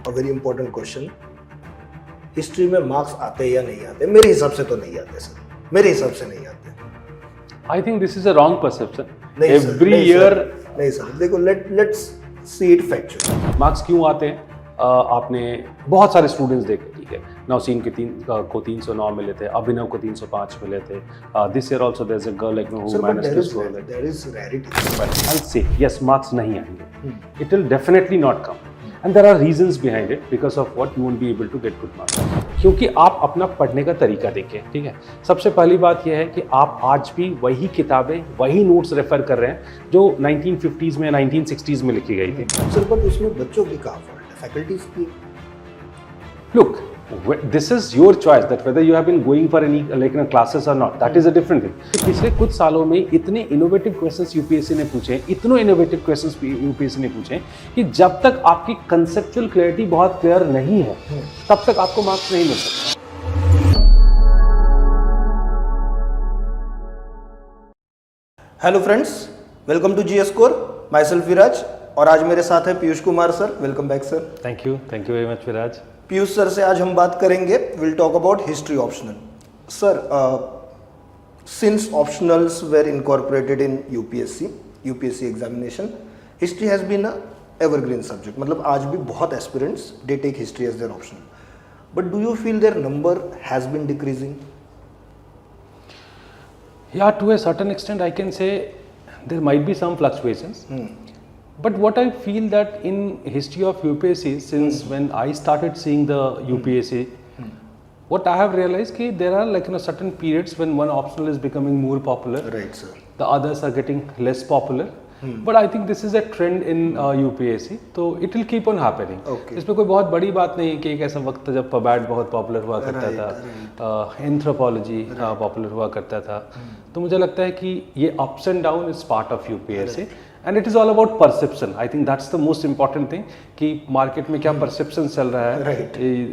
A very important question, history में marks आते या नहीं आते? मेरे हिसाब से तो नहीं आते सर, मेरे हिसाब से नहीं आते। I think this is a wrong perception. नहीं सर, Every नहीं year सर, नहीं सर, देखो let's see it factually. Marks क्यों आते हैं? आपने बहुत सारे स्टूडेंट्स देखे, ठीक है, नौसीन को 309 मिले थे, अभिनव को 305 मिले थे, this year also there is a girl like who managed to score that. There is rarity, but I say yes, marks नहीं आएंगे, it will definitely not come, and there are reasons behind it, because of what you won't be able to get good marks. क्योंकि आप अपना पढ़ने का तरीका देखिए, ठीक है। सबसे पहली बात यह है कि आप आज भी वही किताबें, वही नोट्स रेफर कर रहे हैं जो 1950s में 1960s में लिखी गई थी। सर बट उसमें बच्चों की कहाँ फॉल्ट है, फैकल्टीज की? Look, this is your choice that whether you have been going for any classes or not. That is a different thing. पिछले कुछ सालों में इतने इनोवेटिव क्वेश्चंस यूपीएससी ने पूछे, इतने इनोवेटिव क्वेश्चंस यूपीएससी ने पूछे कि जब तक आपकी कंसेप्चुअल क्लैरिटी बहुत क्लियर नहीं है, तब तक आपको मार्क्स नहीं मिल सकते। Hello friends, welcome to GS core, myself Viraj, और आज मेरे साथ है Piyush Kumar sir. Welcome back sir. Thank you very much Viraj. Piyush sir से आज हम बात करेंगे, will talk about history optional. Sir, since optionals were incorporated in UPSC examination, history has been a evergreen subject. मतलब आज भी बहुत aspirants they take history as their optional, but do you feel there number has been decreasing? Yeah, to a certain extent, I can say there might be some fluctuations. But what I feel that in history of UPSC, since when I started seeing the UPSC, what I have realized कि there are certain periods when one optional is becoming more popular. Right, sir. The others are getting less popular. But I think this is a trend in UPSC, तो it will keep on happening. Okay. इसमें कोई बहुत बड़ी बात नहीं है कि एक ऐसा वक्त था जब पबैड बहुत पॉपुलर हुआ करता था, एंथ्रोपोलॉजी पॉपुलर हुआ करता था। तो मुझे लगता है कि ये ups and down is part of UPSC, and it is all about perception. I think that's the most important thing कि मार्केट में क्या परसेप्शन चल रहा है।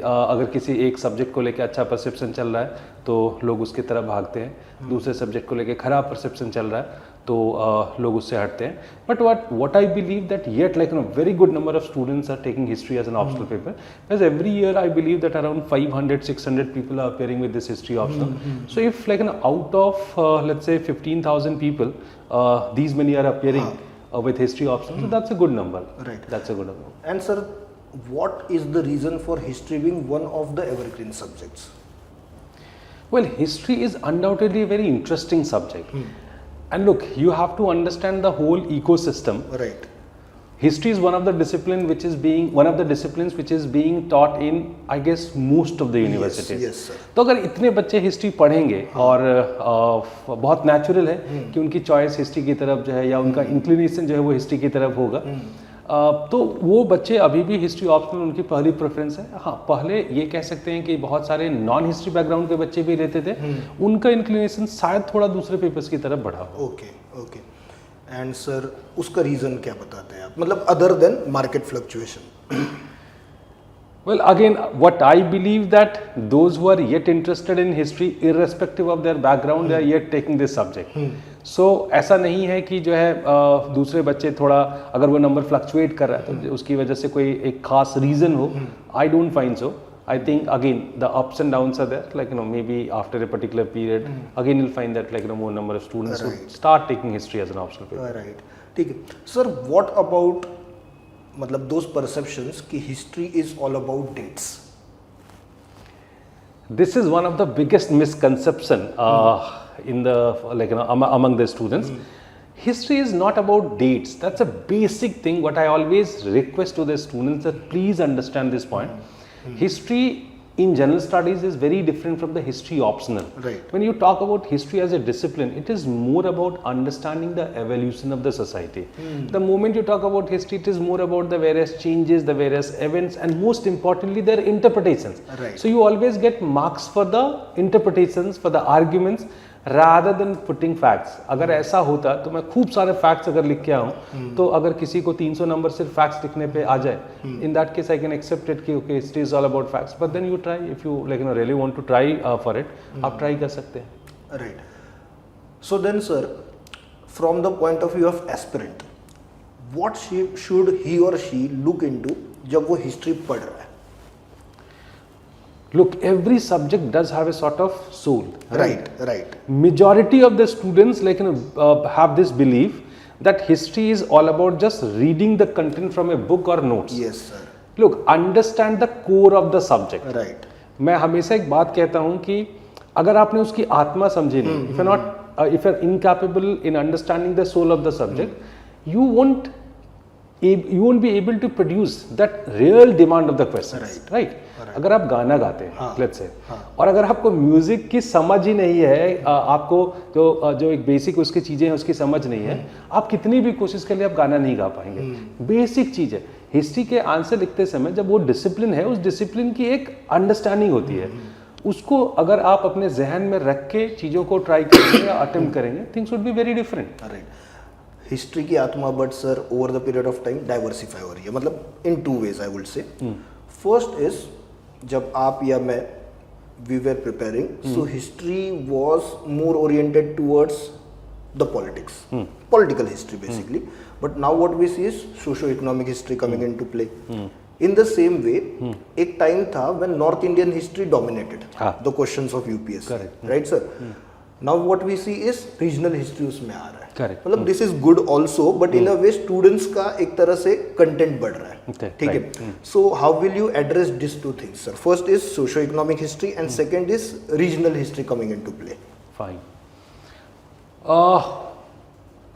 अगर किसी एक सब्जेक्ट को लेकर अच्छा परसेप्शन चल रहा है तो लोग उसकी तरफ भागते हैं, दूसरे सब्जेक्ट को लेकर खराब परसेप्शन चल रहा है तो लोग उससे हटते हैं। But what I believe that yet very good number of students are taking history as an optional paper, because every year I believe that around 500-600 people are appearing with this history optional. So if out of let's say 15,000 people, these many are appearing with history optional, so that's a good number. Right. That's a good number. And sir, what is the reason for history being one of the evergreen subjects? Well, history is undoubtedly a very interesting subject. And look, you have to understand the whole ecosystem. Right. History is one of the disciplines which is being taught in, I guess, most of the universities. Yes, sir. तो अगर इतने बच्चे history पढ़ेंगे और बहुत natural है कि उनकी चॉइस हिस्ट्री की तरफ जो है या उनका इंक्लिनेशन जो है वो हिस्ट्री की तरफ होगा, तो वो बच्चे अभी भी हिस्ट्री ऑप्शनल उनकी पहली प्रेफरेंस है। हाँ, पहले ये कह सकते हैं कि बहुत सारे नॉन हिस्ट्री बैकग्राउंड के बच्चे भी रहते थे, उनका इंक्लिनेशन शायद थोड़ा दूसरे पेपर्स की तरफ बढ़ा हो। ओके। एंड सर, उसका रीजन क्या बताते हैं आप, मतलब other than market fluctuation? Well, again, what I believe that those who are yet interested in history, irrespective of their background, they are yet taking this subject. So ऐसा नहीं है कि जो है दूसरे बच्चे थोड़ा अगर वो नंबर फ्लक्चुएट कर रहा है तो उसकी वजह से कोई एक खास रीज़न हो। I don't find so. I think again the ups and downs are there. Maybe after a particular period, again you'll find that more number of students would start taking history as an optional paper. Right. ठीक है sir. What about मतलब those perceptions कि history is all about dates? This is one of the biggest misconception in the among the students. History is not about dates. That's a basic thing. What I always request to the students that please understand this point. History in general studies is very different from the history optional. Right. When you talk about history as a discipline, it is more about understanding the evolution of the society. The moment you talk about history, it is more about the various changes, the various events, and most importantly, their interpretations. Right. So you always get marks for the interpretations, for the arguments, rather than putting facts. अगर ऐसा होता तो मैं खूब सारे facts अगर लिख के आऊँ तो अगर किसी को 300 नंबर सिर्फ facts लिखने पे आ जाए, in that case I can accept it कि okay, history is all about facts. But then you try, if you really want to try for it, आप try कर सकते हैं. Right. So then sir, from the point of view of aspirant, what should he or she look into जब वो history पढ़ रहा है? Look, every subject does have a sort of soul. Right. Majority of the students have this belief that history is all about just reading the content from a book or notes. Yes, sir. Look, understand the core of the subject. Right. मैं हमेशा एक बात कहता हूँ कि अगर आपने उसकी आत्मा समझी नहीं, if you're incapable in understanding the soul of the subject, you won't be able to produce that real demand of the questions, right? अगर आप गाना गाते हैं, let's say, और अगर आपको म्यूजिक की समझ ही नहीं है, आपको जो एक बेसिक उसकी चीजें हैं उसकी समझ नहीं है, आप कितनी भी कोशिश कर ले आप गाना नहीं गा पाएंगे। बेसिक चीज है। हिस्ट्री के आंसर लिखते समय जब वो डिसिप्लिन है, उस डिसिप्लिन की एक अंडरस्टैंडिंग होती है, उसको अगर आप अपने जहन में रख के चीजों को ट्राई करेंगे या अटेम्प्ट करेंगे, things would be very different. History की आत्मा but sir over the period of time diversify हो रही है, मतलब in two ways I would say. First is जब आप या मैं we were preparing, so history was more oriented towards the politics, political history basically, but now what we see is socio economic history coming into play. In the same way एक time था when north Indian history dominated the questions of UPSC, right sir? Now what we see is regional history उसमें आ रहा है। Correct. मतलब this is good also, but in a way students का एक तरह से कंटेंट बढ़ रहा है, ठीक है? So how will you address this two things sir? First is socio economic history and second is regional history coming into play. Fine.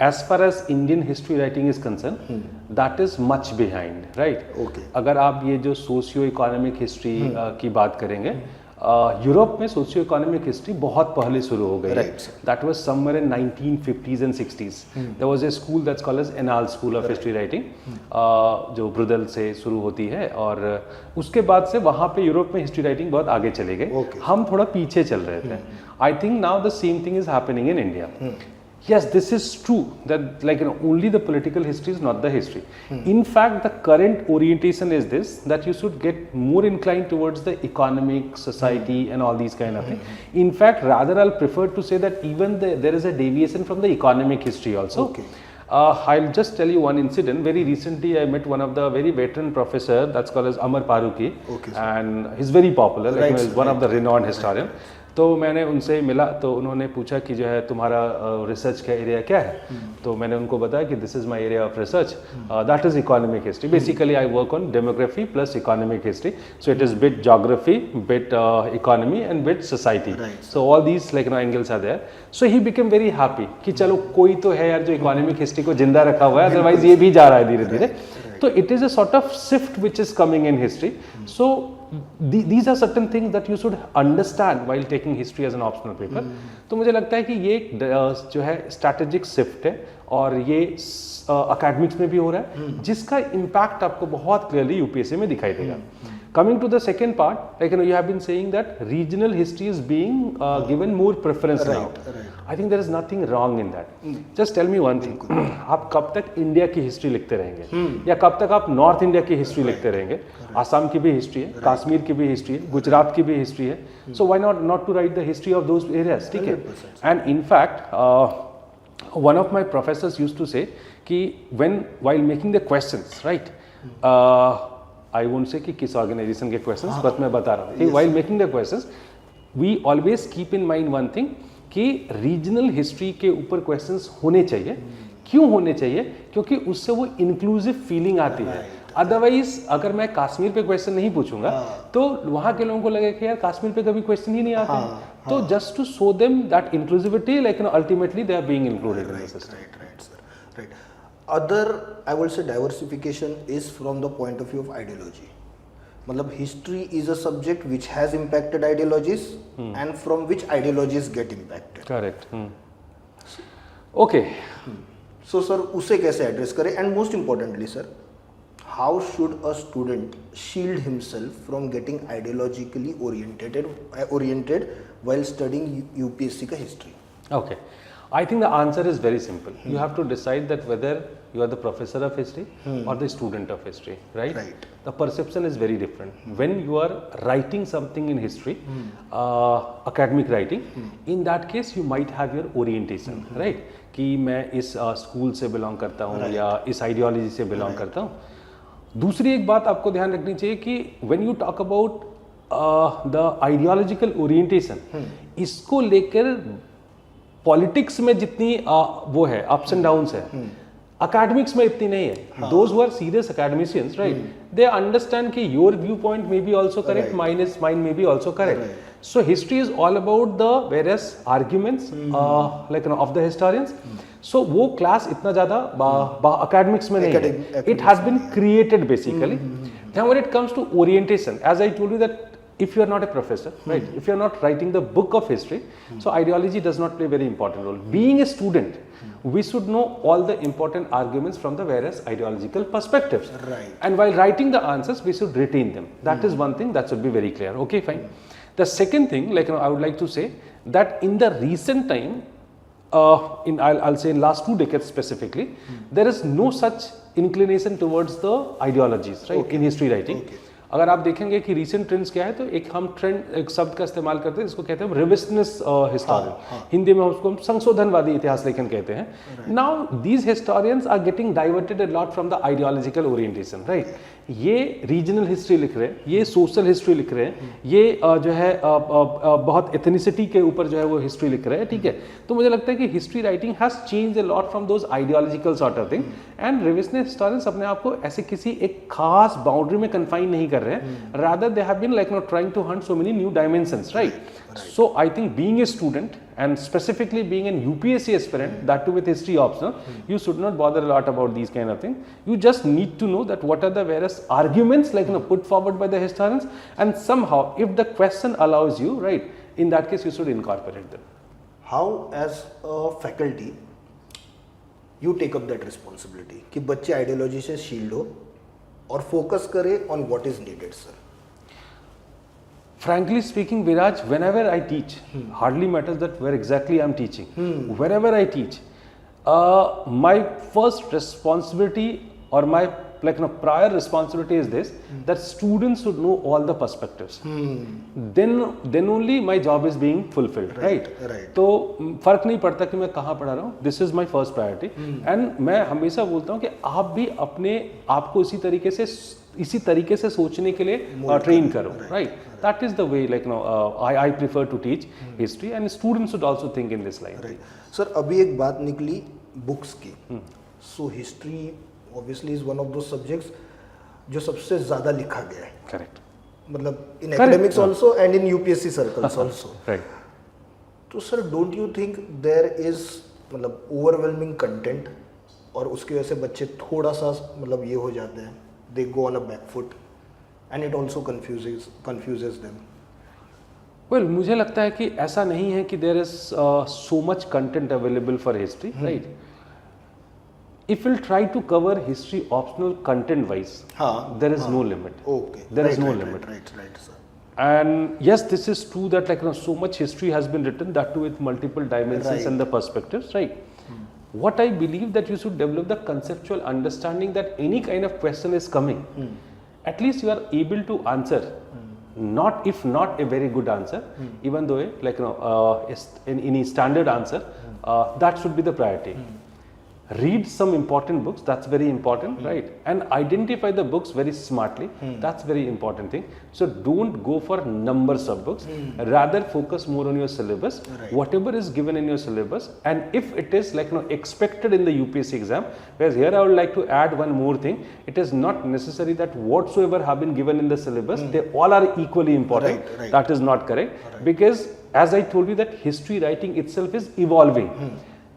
As far as Indian history writing is concerned, that is much behind, right? Okay. अगर आप ये जो socio economic history की बात करेंगे, Europe में socio economic history बहुत पहले शुरू हो गई है। That was somewhere in 1950s and 60s। There was a school that's called as Annales school of history writing, जो ब्रुदेल से शुरू होती है, और उसके बाद से वहाँ पे यूरोप में हिस्ट्री राइटिंग बहुत आगे चले गए। हम थोड़ा पीछे चल रहे थे। I think now the same thing is happening in India. Yes, this is true that only the political history is not the history. In fact, the current orientation is this, that you should get more inclined towards the economic, society and all these kind of things. In fact, rather I'll prefer to say that even there is a deviation from the economic history also. Okay. I'll just tell you one incident. Very recently, I met one of the very veteran professor that's called as Amar Paruki, and he's very popular. He's one of the renowned historian. तो मैंने उनसे मिला तो उन्होंने पूछा कि जो है तुम्हारा रिसर्च का एरिया क्या है? तो मैंने उनको बताया कि this is my area of research, that is economic history. Basically I work on demography plus economic history, so it is bit geography, bit economy and bit society, so all these angles are there. So he became very happy कि चलो कोई तो है यार जो economic history को जिंदा रखा हुआ है, अदरवाइज ये भी जा रहा है धीरे धीरे। तो it is a sort of shift which is coming in history. So these are certain things that you should understand while taking history as an optional paper. तो मुझे लगता है कि ये जो है स्ट्रैटेजिक शिफ्ट है, और ये अकेडमिक्स में भी हो रहा है, जिसका इम्पैक्ट आपको बहुत क्लियरली यूपीएससी में दिखाई देगा। Coming to the second part, you have been saying that regional history is being given more preference now. I think there is nothing wrong in that. Just tell me one thing. आप कब तक India की history लिखते रहेंगे, या कब तक आप नॉर्थ इंडिया की हिस्ट्री लिखते रहेंगे? आसाम की भी हिस्ट्री है, कश्मीर की भी हिस्ट्री है, गुजरात की भी हिस्ट्री है। So why not to write the history of those areas, ठीक है? And in fact one of my professors used to say कि while making the questions, right? I won't say कि किस ऑर्गेनाइजेशन के क्वेश्चंस, बस मैं बता रहा हूँ। While making the questions we always keep in mind one thing कि रीजनल हिस्ट्री के ऊपर क्वेश्चंस होने चाहिए। क्यों होने चाहिए? क्योंकि उससे वो इंक्लूसिव फीलिंग आती है। अदरवाइज अगर मैं कश्मीर पे क्वेश्चन नहीं पूछूंगा तो वहाँ के लोगों को लगेगा कि यार कश्मीर पे कभी क्वेश्चन ही नहीं आते। तो just to show them that inclusivity, ultimately they are being included in the system. Right. Other, I will say, diversification is from the point of view of ideology. मतलब history is a subject which has impacted ideologies and from which ideologies get impacted. Correct. Okay. So sir, उसे कैसे address करें? And most importantly sir, how should a student shield himself from getting ideologically oriented while studying UPSC का history? Okay. I think the answer is very simple. You have to decide that whether you are the professor of history or the student of history, right? The perception is very different. When you are writing something in history, academic writing, in that case you might have your orientation, right? कि मैं इस school से belong करता हूँ या इस ideology से belong करता हूँ। दूसरी एक बात आपको ध्यान रखनी चाहिए कि when you talk about the ideological orientation, इसको लेकर पॉलिटिक्स में जितनी वो है अप्स एंड डाउन्स है, अकेडमिक्स में इतनी नहीं है. Those who are serious academicians, right, they understand कि your viewpoint may be also correct, mine may be also correct. So history is all about the various arguments like of the historians. So वो class इतना ज़्यादा academics में नहीं है. It has been created basically. Now when it comes to orientation, as I told you that if you are not a professor, right, if you are not writing the book of history, so ideology does not play a very important role. Being a student, we should know all the important arguments from the various ideological perspectives. Right. And while writing the answers, we should retain them. That is one thing that should be very clear. Okay, fine. The second thing, like I would like to say that in the recent time, I'll say in last 2 decades specifically, there is no such inclination towards the ideologies, right, in history writing. अगर आप देखेंगे कि recent trends क्या है, तो एक हम trend एक शब्द का इस्तेमाल करते हैं जिसको कहते हैं रिविजनिस्ट हिस्टोरियन. हिंदी में उसको हम संशोधनवादी इतिहास लेखन कहते हैं. Now these historians are getting diverted a lot from the ideological orientation, right. ये रीजनल हिस्ट्री लिख रहे हैं, ये सोशल हिस्ट्री लिख रहे हैं, ये जो है बहुत एथनिसिटी के ऊपर जो है वो हिस्ट्री लिख रहे हैं, ठीक है. तो मुझे लगता है कि history writing has change a lot from those ideological sort of thing. And revisionist historians अपने आप को ऐसे किसी एक खास बाउंड्री में कन्फाइन नहीं कर रहे हैं. Rather they have been like not trying to hunt so many new dimensions, right. So I think being a student and specifically being an UPSC aspirant, that too with history optional, you should not bother a lot about these kind of things. You just need to know that what are the various arguments like put forward by the historians, and somehow if the question allows you, right, in that case you should incorporate them. How as a faculty you take up that responsibility कि बच्चे ideology से shield हो और focus करे on what is needed, sir? Frankly speaking, Viraj, whenever I teach, hardly matters that where exactly I'm teaching. Wherever I teach, my first responsibility or my prior responsibility is this, that students should know all the perspectives. Then only my job is being fulfilled, right? तो फर्क नहीं पड़ता कि मैं कहाँ पढ़ा रहा हूँ. This is my first priority. And मैं हमेशा बोलता हूँ कि आप भी अपने आप को इसी तरीके से सोचने के लिए ट्रेन करो, right. That is the way like I prefer to teach history and students should also think in this line. Sir अभी एक बात निकली बुक्स की. So history obviously is one of the subjects जो सबसे ज्यादा लिखा गया है. करेक्ट. मतलब in academics also and in UPSC circles also, right. तो sir don't you think there is मतलब ओवरवेलमिंग कंटेंट और उसकी वजह से बच्चे थोड़ा सा मतलब ये हो जाते हैं, they go on a back foot and it also confuses them? Well, मुझे लगता है कि ऐसा नहीं है कि there is so much content available for history, right? If we'll try to cover history optional content wise, there is no limit. Okay. There is no limit. Right, sir. And yes, this is true that so much history has been written, that too with multiple dimensions and the perspectives, right? What I believe that you should develop the conceptual understanding that any kind of question is coming, at least you are able to answer, if not a very good answer, even though any standard answer, that should be the priority. Read some important books, that's very important, right? And identify the books very smartly, that's very important thing. So don't go for numbers of books, rather focus more on your syllabus, whatever is given in your syllabus. And if it is expected in the UPSC exam, whereas here I would like to add one more thing, it is not necessary that whatsoever have been given in the syllabus, they all are equally important. That is not correct, because as I told you that history writing itself is evolving.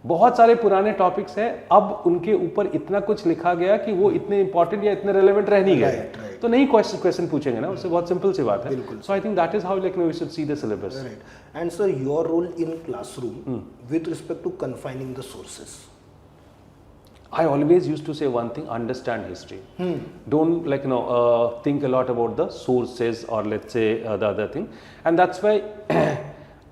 बहुत सारे पुराने topics हैं, अब उनके ऊपर इतना कुछ लिखा गया कि वो इतने इंपॉर्टेंट या इतने रेलेवेंट रह नहीं गए, तो नहीं क्वेश्चन पूछेंगे ना उससे. बहुत सिंपल सी बात है. So I think that is how we should see the syllabus. And sir your role in classroom with respect to confining the sources. I always used to say one thing: understand history. Don't think a lot about the sources or let's say the other thing, and that's why.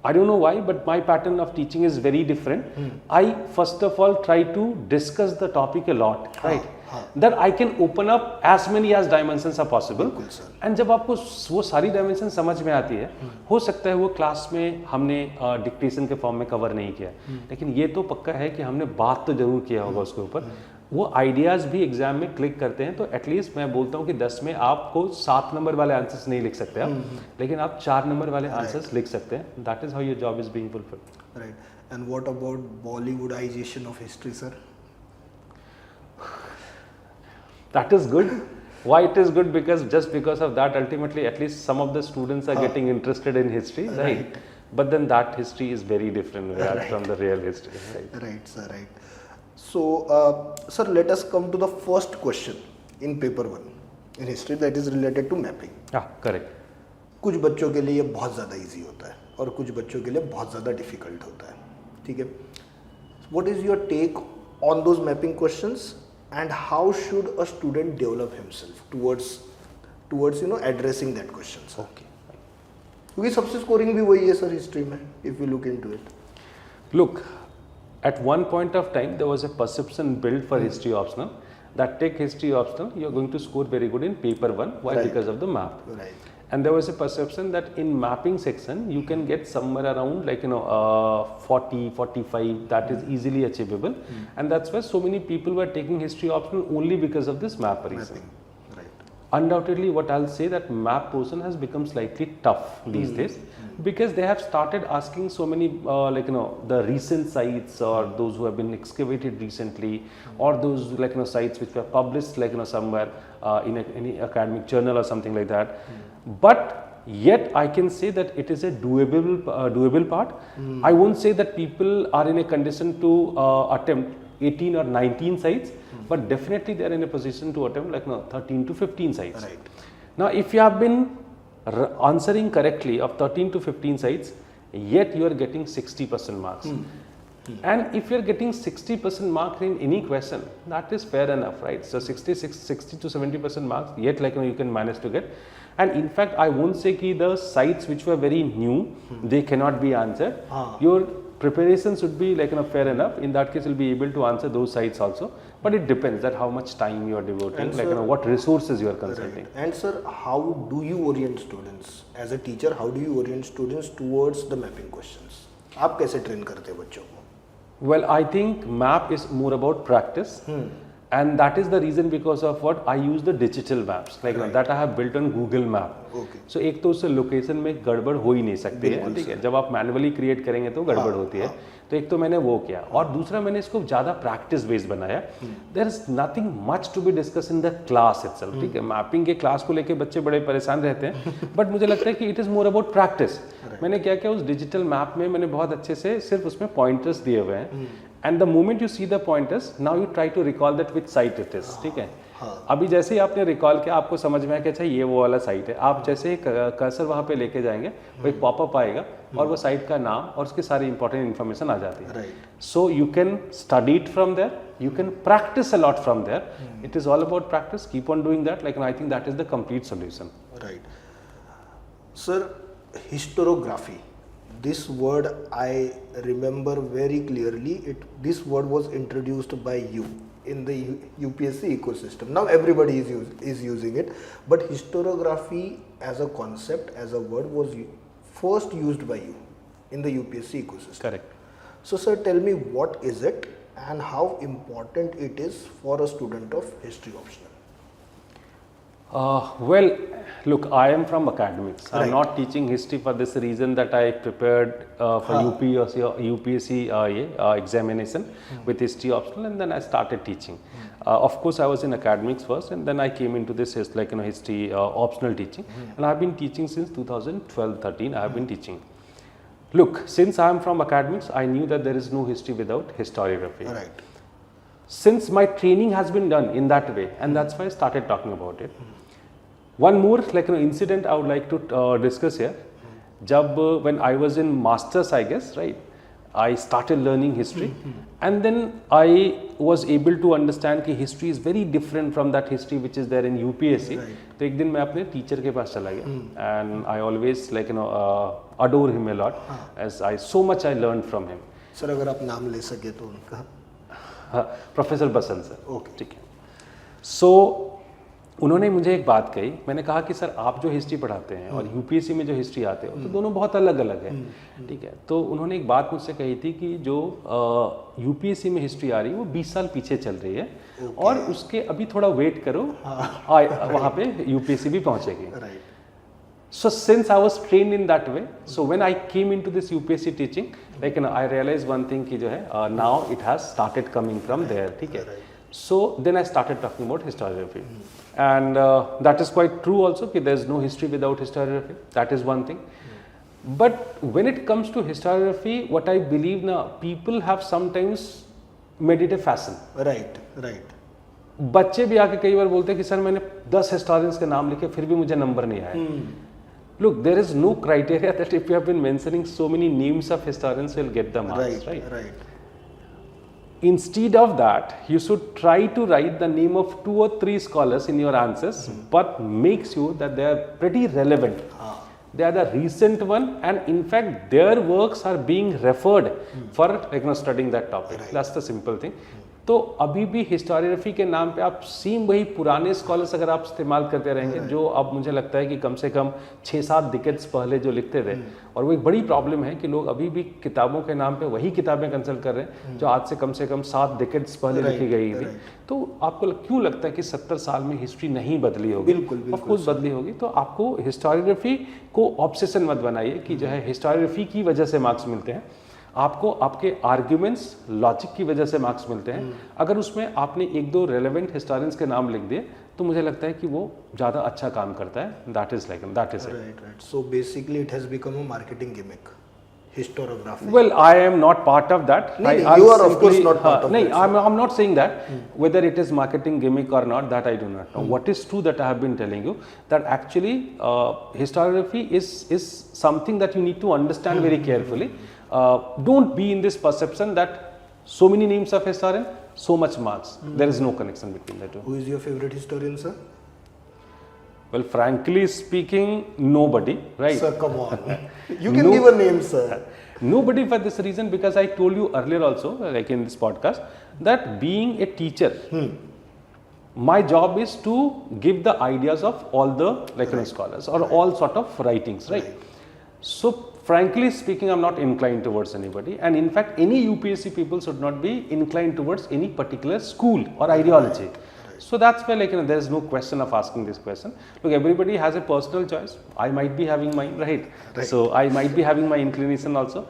I don't know why, but my pattern of teaching is very different. I first of all try to discuss the topic a lot, right? That I can open up as many as dimensions are possible. And जब आपको वो सारी dimensions समझ में आती है, हो सकता है वो क्लास में हमने डिक्टेशन के फॉर्म में कवर नहीं किया, लेकिन ये तो पक्का है कि हमने बात तो जरूर किया होगा उसके ऊपर. वो आइडियाज़ भी एग्जाम में क्लिक करते हैं, तो एटलीस्ट मैं बोलता हूँ कि 10 में आपको 7 नंबर वाले आंसर्स नहीं लिख सकते आप, लेकिन आप 4 नंबर वाले आंसर्स लिख सकते हैं. That is how your job is being fulfilled. Right. And what about Bollywoodization of history, sir? That is good. Why it is good? Because just because of that, ultimately, at least some of the students are getting interested in history, right? But then that history is very different from the real history, right? Right, sir, right. So, sir, let us come to the first question in paper 1 in history, that is related to mapping. Ah, correct. कुछ बच्चों के लिए बहुत ज़्यादा easy होता है और कुछ बच्चों के लिए बहुत ज़्यादा डिफिकल्ट होता है, ठीक है. What is your take on those mapping questions and how should a student develop himself towards you know addressing that question. Okay. क्योंकि सबसे स्कोरिंग भी वही है सर हिस्ट्री में, if you look into it. Look, at one point of time, there was a perception built for history optional that take history optional, you're going to score very good in paper 1. Why? Right. Because of the map. Right. And there was a perception that in mapping section, you can get somewhere around 40, 45, that is easily achievable. And that's why so many people were taking history optional only because of this map reason. Mapping. Right. Undoubtedly, what I'll say that map portion has become slightly tough these days, because they have started asking so many the recent sites, or those who have been excavated recently, or those sites which were published somewhere in any academic journal or something like that. But yet I can say that it is a doable part. I won't say that people are in a condition to attempt 18 or 19 sites, but definitely they are in a position to attempt 13 to 15 sites. Right. Now, if you have been answering correctly of 13 to 15 sites, yet you are getting 60% marks. And if you are getting 60% marks in any question, that is fair enough, right? So 60 to 70% marks, yet you can manage to get. And in fact, I won't say that the sites which were very new, they cannot be answered. Your preparation should be fair enough. In that case, you'll be able to answer those sites also. But it depends that how much time you are devoting, sir, what resources you are consulting. Right. And sir, how do you orient students as a teacher? How do you orient students towards the mapping questions? आप कैसे train करते हैं बच्चों को? Well, I think map is more about practice. And that is the reason because of what I use the digital maps that I have built on Google Map. Okay. So एक तो उससे location में गड़बड़ हो ही नहीं सकती है, ठीक है. जब आप मैनुअली क्रिएट करेंगे तो गड़बड़ होती है. तो एक तो मैंने वो किया, और दूसरा मैंने इसको ज़्यादा प्रैक्टिस बेस्ड बनाया. There is nothing much to be discuss in the class itself, ठीक है. मैपिंग के क्लास को लेके बच्चे बड़े परेशान रहते हैं, बट मुझे लगता है कि it is more about practice. मैंने क्या किया, उस डिजिटल मैप में मैंने बहुत अच्छे से सिर्फ उसमें पॉइंटर्स दिए हुए हैं. And the moment you see the pointers, now you try to recall that which site it is, ठीक है. अभी जैसे ही आपने रिकॉल किया, आपको समझ में आया कि अच्छा ये वो वाला साइट है. आप जैसे ही कर्सर वहाँ पे लेके जाएंगे, वो एक पॉपअप आएगा और वो साइट का नाम और उसकी सारी इंपॉर्टेंट इन्फॉर्मेशन आ जाती है. So you can study it from there, you can practice a lot from there. It is all about practice. Keep on doing that. I think that is the complete solution. Right. Sir, historiography. This word I remember very clearly. This word was introduced by you in the UPSC ecosystem. Now everybody is using it. But historiography as a concept, as a word, was first used by you in the UPSC ecosystem. Correct. So sir, tell me, what is it and how important it is for a student of history optional? Well, look, I am from academics. Right. I'm not teaching history for this reason that I prepared for UPSC examination with history optional, and then I started teaching. Of course, I was in academics first, and then I came into this history optional teaching, and I've been teaching since 2012-13. I have been teaching. Look, since I am from academics, I knew that there is no history without historiography. Right. Since my training has been done in that way, and that's why I started talking about it. One more incident I would like to discuss here. When I was in masters, I guess, right, I started learning history, and then I was able to understand that history is very different from that history which is there in UPSC. तो एक दिन मैं अपने teacher के पास चला गया, and I always adore him a lot, as so much I learned from him. Sir अगर आप नाम ले सके तो उनका. प्रोफेसर बसंत सर. ओके, ठीक है. सो उन्होंने मुझे एक बात कही, मैंने कहा कि सर आप जो हिस्ट्री पढ़ाते हैं और यूपीएससी में जो हिस्ट्री आते हो तो दोनों बहुत अलग अलग है, ठीक है। तो उन्होंने एक बात मुझसे कही थी कि जो यूपीएससी में हिस्ट्री आ रही है वो 20 साल पीछे चल रही है और उसके अभी थोड़ा वेट करो, वहाँ पे यूपीएससी भी पहुँचेगी। So since I was trained in that way, so when I came into this UPSC teaching, like I realized one thing कि जो है now it has started coming from there, ठीक है। So then I started talking about historiography, and that is quite true also कि there is no history without historiography. That is one thing. But when it comes to historiography, what I believe now, people have sometimes made it a fashion. Right. बच्चे भी आके कई बार बोलते हैं कि sir मैंने 10 historians के नाम लिखे फिर भी मुझे नंबर नहीं आया। Look, there is no criteria that if you have been mentioning so many names of historians, you'll get the marks, right? Instead of that, you should try to write the name of 2 or 3 scholars in your answers, but make sure that they are pretty relevant. They are the recent one, and in fact, their works are being referred for studying that topic. That's the simple thing. तो अभी भी historiography के नाम पे आप same वही पुराने scholars अगर आप इस्तेमाल करते रहेंगे जो अब मुझे लगता है कि कम से कम 6-7 डिकेड्स पहले जो लिखते थे, और वो एक बड़ी प्रॉब्लम है कि लोग अभी भी किताबों के नाम पे वही किताबें कंसल्ट कर रहे हैं जो आज से कम 7 डिकेड्स पहले लिखी गई थी। तो आपको क्यों लगता है कि 70 साल में हिस्ट्री नहीं बदली होगी? बिल्कुल ऑफ कोर्स बदली होगी। तो आपको हिस्टोरियोग्राफी को ऑब्सेशन मत बनाइए कि जो है हिस्टोरियोग्राफी की वजह से मार्क्स मिलते हैं। आपको आपके आर्ग्यूमेंट्स लॉजिक की वजह से मार्क्स मिलते हैं। अगर उसमें आपने 1-2 रेलेवेंट हिस्टोरियंस के नाम लिख दिए तो मुझे लगता है कि वो ज़्यादा अच्छा काम करता है। That is right. So basically it has become a marketing gimmick, historiography. Well, I am not part of that. You are of course not part of that. I'm not saying that. Whether it is marketing gimmick or not, that I do not know. What is true that I have been telling you, that actually historiography is something that you need to understand very carefully. Don't be in this perception that so many names of historian, so much marks. There is no connection between the two. Who is your favorite historian, sir? Well, frankly speaking, nobody, right? Sir, come on. You can give a name, sir. Nobody, for this reason, because I told you earlier also, like in this podcast, that being a teacher, my job is to give the ideas of all the scholars or all sort of writings, right? So, frankly speaking, I'm not inclined towards anybody, and in fact, any UPSC people should not be inclined towards any particular school or ideology. So that's why there is no question of asking this question. Look, everybody has a personal choice. I might be having mine, right? So I might be having my inclination also,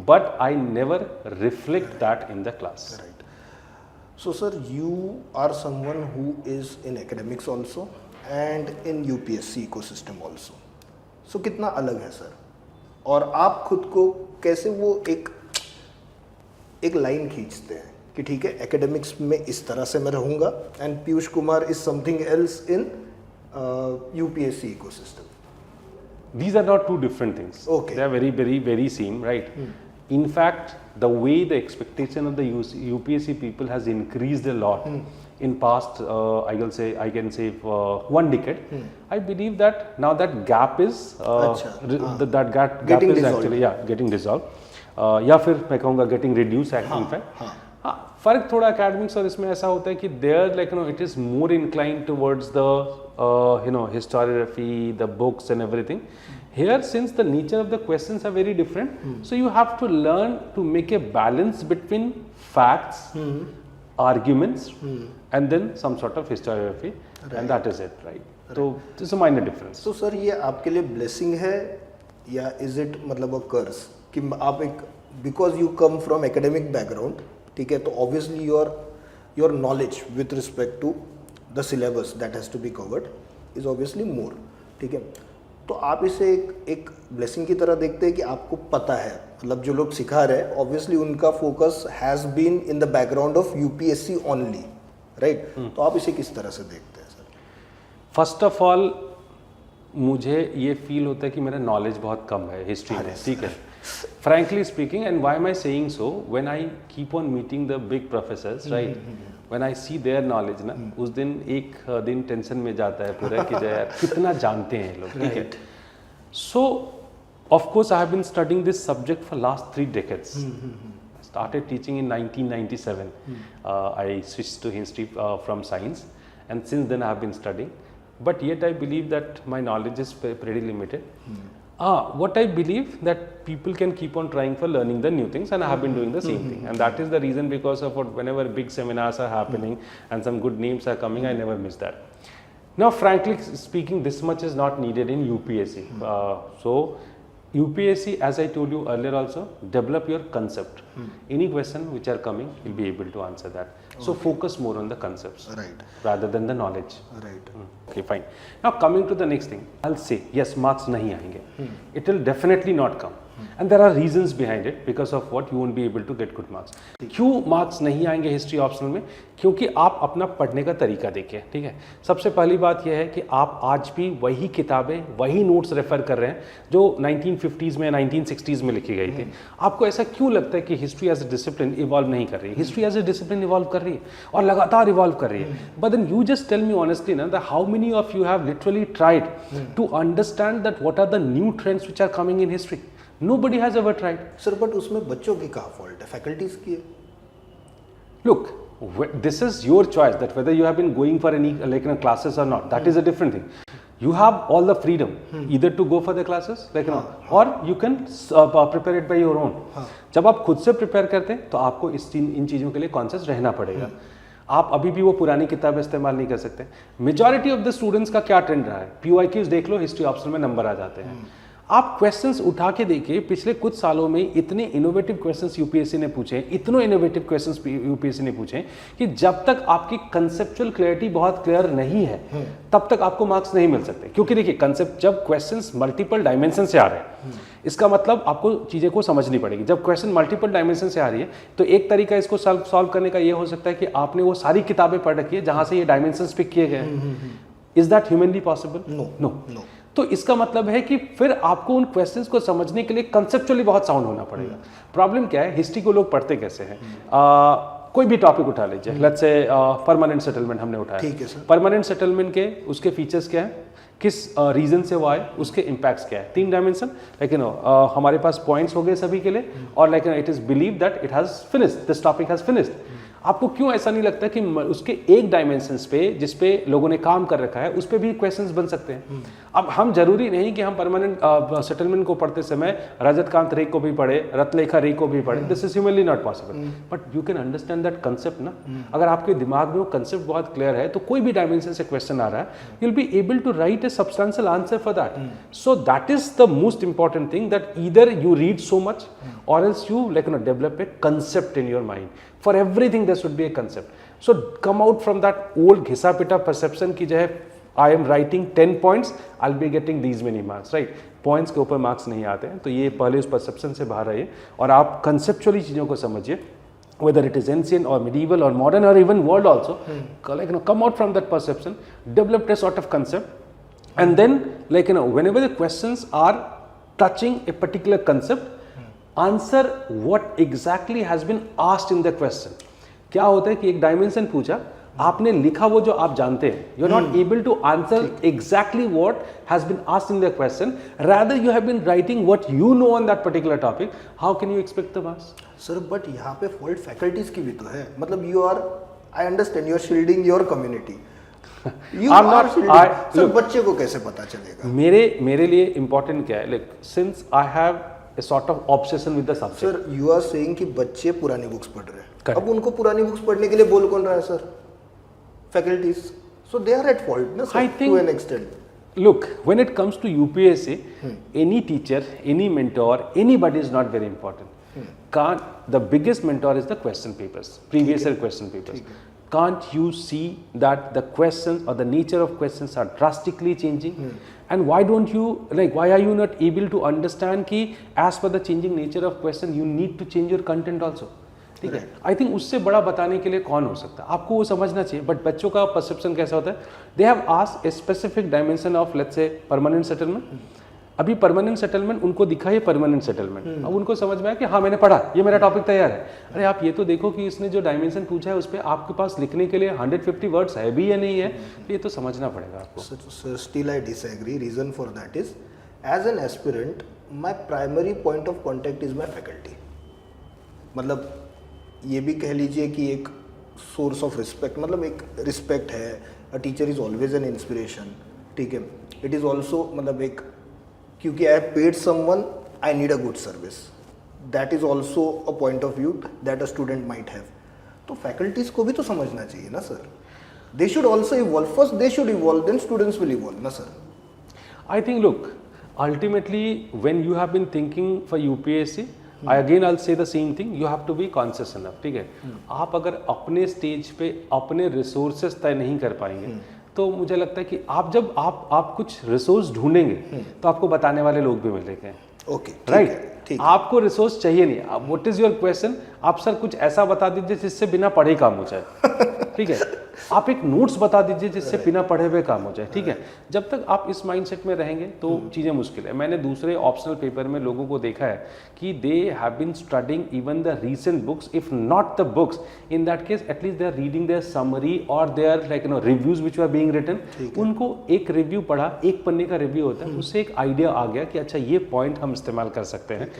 but I never reflect that in the class. Right. So sir, you are someone who is in academics also and in UPSC ecosystem also. So कितना अलग है sir? और आप खुद को कैसे वो एक लाइन खींचते हैं कि ठीक है एकेडमिक्स में इस तरह से मैं रहूँगा and Piyush Kumar is something else in UPSC ecosystem? These are not two different things. Okay. They are very, very, very same, right? In fact, the way the expectation of the UPSC people has increased a lot in past, I can say 1 decade. I believe that now that gap is that gap getting is dissolved. actually getting dissolved. या फिर मैं कहूँगा getting reduced in fact. फर्क थोड़ा academics और इसमें ऐसा होता है कि there it is more inclined towards the historiography, the books and everything. Here, since the nature of the questions are very different, so you have to learn to make a balance between facts, arguments, and then some sort of historiography, and that is it, right? So this is a minor difference. So sir, ये आपके लिए blessing है या is it मतलब a curse कि आप because you come from academic background, ठीक है, तो obviously your knowledge with respect to the syllabus that has to be covered is obviously more, ठीक है, तो आप इसे एक ब्लेसिंग की तरह देखते हैं कि आपको पता है, मतलब जो लोग सिखा रहे हैं ऑब्वियसली उनका focus has been in the background of UPSC only, right? तो आप इसे किस तरह से देखते हैं सर? फर्स्ट ऑफ ऑल मुझे ये फील होता है कि मेरा नॉलेज बहुत कम है हिस्ट्री में, ठीक है, frankly speaking. And why am I saying so? When I keep on meeting the big professors, right? When I see their knowledge ना, उस दिन एक दिन टेंशन में जाता है पूरा कि यार कितना जानते हैं लोग, ठीक है. So of course I have been studying this subject for last 3 decades. I started teaching in 1997. I switched to history from science, and since then I have been studying. but yet I believe that my knowledge is pretty limited. What I believe that people can keep on trying for learning the new things, and I have been doing the same thing, and that is the reason because of what whenever big seminars are happening and some good names are coming, I never miss that. Now, frankly speaking, this much is not needed in UPSC. So UPSC, as I told you earlier also, develop your concept. Any question which are coming, you'll be able to answer that. So focus more on the concepts, Right. rather than the knowledge. Right. Okay, fine. Now coming to the next thing, I'll say yes, marks nahi aayenge. It will definitely not come, and there are reasons behind it, because of what you won't be able to get good marks. क्यों marks नहीं आएंगे history optional में? क्योंकि आप अपना पढ़ने का तरीका देखिए, ठीक है। सबसे पहली बात यह है कि आप आज भी वही किताबें, वही नोट्स रेफर कर रहे हैं जो 1950s में, 1960s में लिखी गई थी। आपको ऐसा क्यों लगता है कि history as a discipline evolve नहीं कर रही है? History as a discipline evolve कर रही है और लगातार इवॉल्व कर रही है। But then you just tell me honestly ना, that how many of you have literally tried to understand that what are the new trends which are coming in history? Nobody has ever tried. Sir but उसमें बच्चों की कहाँ fault है, faculties की है? Look, this is your choice that whether you have been going for any classes or not. That is a different thing. You have all the freedom either to go for the classes or you can prepare it by your own. जब आप खुद से prepare करते हैं तो आपको इन चीज़ों के लिए कॉन्शियस रहना पड़ेगा। आप अभी भी वो पुरानी किताबें इस्तेमाल नहीं कर सकते। मेजॉरिटी ऑफ द स्टूडेंट्स का क्या ट्रेंड रहा है? PYQs देख लो, हिस्ट्री ऑप्शनल में नंबर आ जाते हैं। आप क्वेश्चंस उठा के देखिए, पिछले कुछ सालों में इतने इनोवेटिव क्वेश्चंस यूपीएससी ने पूछे, इतने इनोवेटिव क्वेश्चंस यूपीएससी ने पूछे कि जब तक आपकी कंसेप्चुअल क्लैरिटी बहुत क्लियर नहीं है तब तक आपको मार्क्स नहीं मिल सकते। क्योंकि देखिए कंसेप्ट, जब क्वेश्चंस मल्टीपल डायमेंशन से आ रहे हैं इसका मतलब आपको चीज़ें को समझनी पड़ेगी। जब क्वेश्चन मल्टीपल डायमेंशन से आ रही है तो एक तरीका इसको सॉल्व करने का ये हो सकता है कि आपने वो सारी किताबें पढ़ रखी है जहाँ से ये डायमेंशंस पिक किए गए। Is that humanly possible? No. तो इसका मतलब है कि फिर आपको उन क्वेश्चंस को समझने के लिए कंसेप्चुअली बहुत साउंड होना पड़ेगा। प्रॉब्लम क्या है, हिस्ट्री को लोग पढ़ते कैसे हैं? कोई भी टॉपिक उठा लीजिए, लेट्स से परमानेंट सेटलमेंट हमने उठाया। ठीक है सर। परमानेंट सेटलमेंट के उसके फीचर्स क्या है, किस रीजन से वो आए, उसके इम्पैक्ट्स क्या है, 3 डायमेंशन। लेकिन हमारे पास पॉइंट्स हो गए सभी के लिए, और like it is believe that it has finished, this topic has finished. आपको क्यों ऐसा नहीं लगता कि उसके एक डायमेंशंस पे जिस पे लोगों ने काम कर रखा है उस पे भी क्वेश्चंस बन सकते हैं? अब हम जरूरी नहीं कि हम परमानेंट सेटलमेंट को पढ़ते समय रजत कांत रे को भी पढ़े, रत्नलेखा रे को भी पढ़े। This is humanly not possible, but you can understand that concept ना। अगर आपके दिमाग में वो कंसेप्ट बहुत क्लियर है तो कोई भी डायमेंशन से क्वेश्चन आ रहा है, you will be able to write a substantial answer for that. So that is the most important thing, that either you read so much or else you develop a concept in your mind. For everything there should be a concept. So come out from that old घिसा पिटा perception कि जो है I am writing 10 points, I'll be getting these many marks, right? Points के ऊपर marks नहीं आते हैं, तो ये पहले उस perception से बाहर आइए और आप conceptually चीज़ों को समझिए, whether it is ancient or medieval or modern or even world also. Come out from that perception, develop a sort of concept, and then whenever the questions are touching a particular concept, answer what exactly has been asked in the question. क्या होता है कि एक dimension पूछा, आपने लिखा वो जो आप जानते हैं, you are not able to answer exactly what has been asked in the question, rather you have been writing what you know on that particular topic. How can you expect the marks? Sir but यहाँ पे fault faculties की भी तो है। मतलब you are, I understand, you are shielding your community, you are shielding. Sir बच्चे को कैसे पता चलेगा? मेरे लिए इंपॉर्टेंट क्या है, like since I have a sort of obsession with the subject. Sir you are saying कि बच्चे पुरानी बुक्स पढ़ रहे हैं, अब उनको पुरानी बुक्स पढ़ने के लिए बोल कौन रहा है sir? Faculties. So they are at fault ना sir, to an extent. Look, when it comes to UPSC, any teacher, any mentor, anybody is not very important. The biggest mentor is the question papers, previous year question papers. Can't you see that the questions or the nature of questions are drastically changing? And why don't you, why are you not able to understand कि as per the changing nature of question, you need to change your content also? ठीक है, I think उससे बड़ा बताने के लिए कौन हो सकता है? आपको वो समझना चाहिए। बट बच्चों का परसेप्शन कैसा होता है, they have asked a specific dimension of let's say permanent settlement. अभी परमानेंट सेटलमेंट उनको दिखा है परमानेंट सेटलमेंट, अब उनको समझ में आया कि हाँ मैंने पढ़ा, ये मेरा टॉपिक तैयार है। अरे आप ये तो देखो कि इसने जो डायमेंशन पूछा है उस पर आपके पास लिखने के लिए 150 वर्ड्स है भी या नहीं है, ये तो समझना पड़ेगा आपको। Sir still I disagree. Reason for that is, as an aspirant my primary point of contact is my faculty. मतलब ये भी कह लीजिए कि एक सोर्स ऑफ रिस्पेक्ट, मतलब एक रिस्पेक्ट है। A teacher is always an inspiration. ठीक है, इट इज़ ऑल्सो मतलब एक, क्योंकि I have paid someone, I need a good service, that is also a point of view that a student might have. तो faculties को भी तो समझना चाहिए ना sir. They should also evolve. First they should evolve, then students will evolve ना sir. I think, look, ultimately, when you have been thinking for UPSC, I'll say the same thing. You have to be conscious enough. ठीक है, आप अगर अपने stage पे अपने resources तय नहीं कर पाएंगे, तो मुझे लगता है कि आप जब आप कुछ रिसोर्स ढूंढेंगे, तो आपको बताने वाले लोग भी मिलेंगे. Okay, right. आपको रिसोर्स चाहिए नहीं. What is your question? आप सर कुछ ऐसा बता दीजिए जिससे बिना पढ़े काम हो जाए. ठीक है, आप एक नोट्स बता दीजिए जिससे बिना पढ़े हुए काम हो जाए. ठीक है, जब तक आप इस माइंडसेट में रहेंगे तो चीज़ें मुश्किल है. मैंने दूसरे ऑप्शनल पेपर में लोगों को देखा है कि they have been studying even the recent books, if not the books, in that case at least they are reading their summary और they are like reviews which are being written. उनको एक review पढ़ा, एक पन्ने का रिव्यू होता है, उससे एक आइडिया आ गया कि अच्छा ये पॉइंट हम इस्तेमाल कर सकते हैं.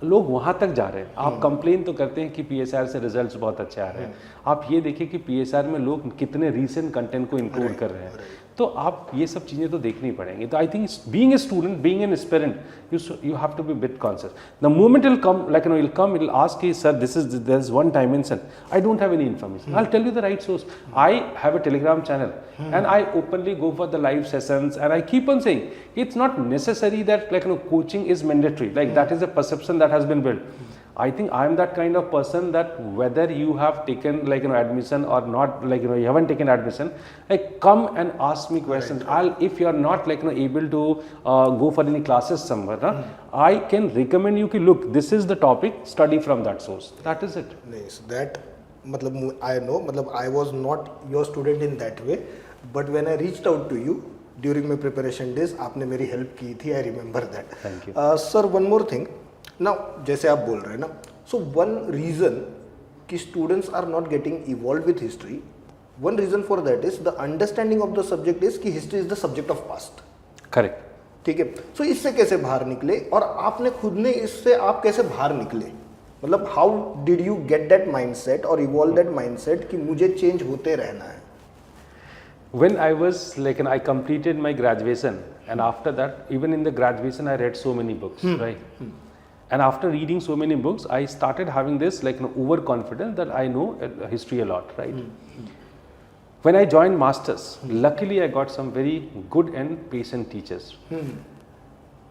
लोग वहाँ तक जा रहे हैं. आप कंप्लेन तो करते हैं कि पीएसआर से रिजल्ट्स बहुत अच्छे आ रहे हैं. आप ये देखिए कि पीएसआर में लोग कितने रीसेंट कंटेंट को इंक्लूड कर रहे हैं. तो आप ये सब चीज़ें तो देखनी पड़ेंगी. तो I think being a student, being an aspirant, you have to be a bit conscious. The moment it'll come, like it'll come, it'll ask you, sir, there's one dimension. I don't have any information. I'll tell you the right source. I have a Telegram channel and I openly go for the live sessions, and I keep on saying it's not necessary that coaching is mandatory. Like that is a perception that has been built. I think I am that kind of person that whether you have taken admission or not, you haven't taken admission, come and ask me questions. Right. If you are not able to go for any classes somewhere, I can recommend you ki look, this is the topic, study from that source. That is it. Nice. That I know, I was not your student in that way, but when I reached out to you during my preparation days, आपने मेरी help की थी. I remember that. Thank you. Sir, one more thing. Now, जैसे आप बोल रहे हैं ना, so one reason कि students are not getting involved with history, one reason for that is the understanding of the subject is कि history is the subject of past. Correct. ठीक है, so इससे कैसे बाहर निकले, और आपने खुद ने इससे आप कैसे बाहर निकले, मतलब how did you get that mindset or evolve that mindset कि मुझे change होते रहना है. When I was I completed my graduation, and after that, even in the graduation, I read so many books, right? And after reading so many books, I started having this overconfidence that I know history a lot, right? When I joined masters, luckily I got some very good and patient teachers.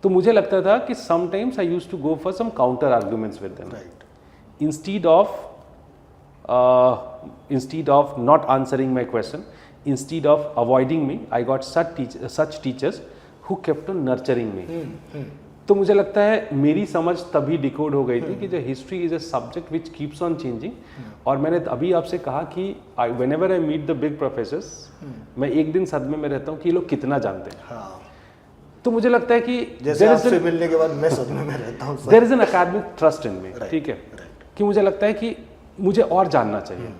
तो मुझे लगता था कि sometimes I used to go for some counter arguments with them. Right. Instead of not answering my question, instead of avoiding me, I got such teachers who kept on nurturing me. तो मुझे लगता है मेरी समझ तभी decode हो गई थी कि जो history is a subject which keeps on changing. और मैंने अभी आपसे कहा कि whenever I meet the big professors, मैं एक दिन सदमे में रहता हूँ कि ये लोग कितना जानते हैं. हाँ. तो मुझे लगता है कि जैसे आपसे मिलने के बाद मैं सदमे में रहता हूँ. There is an academic trust in me. ठीक है, कि मुझे लगता है कि मुझे और जानना चाहिए.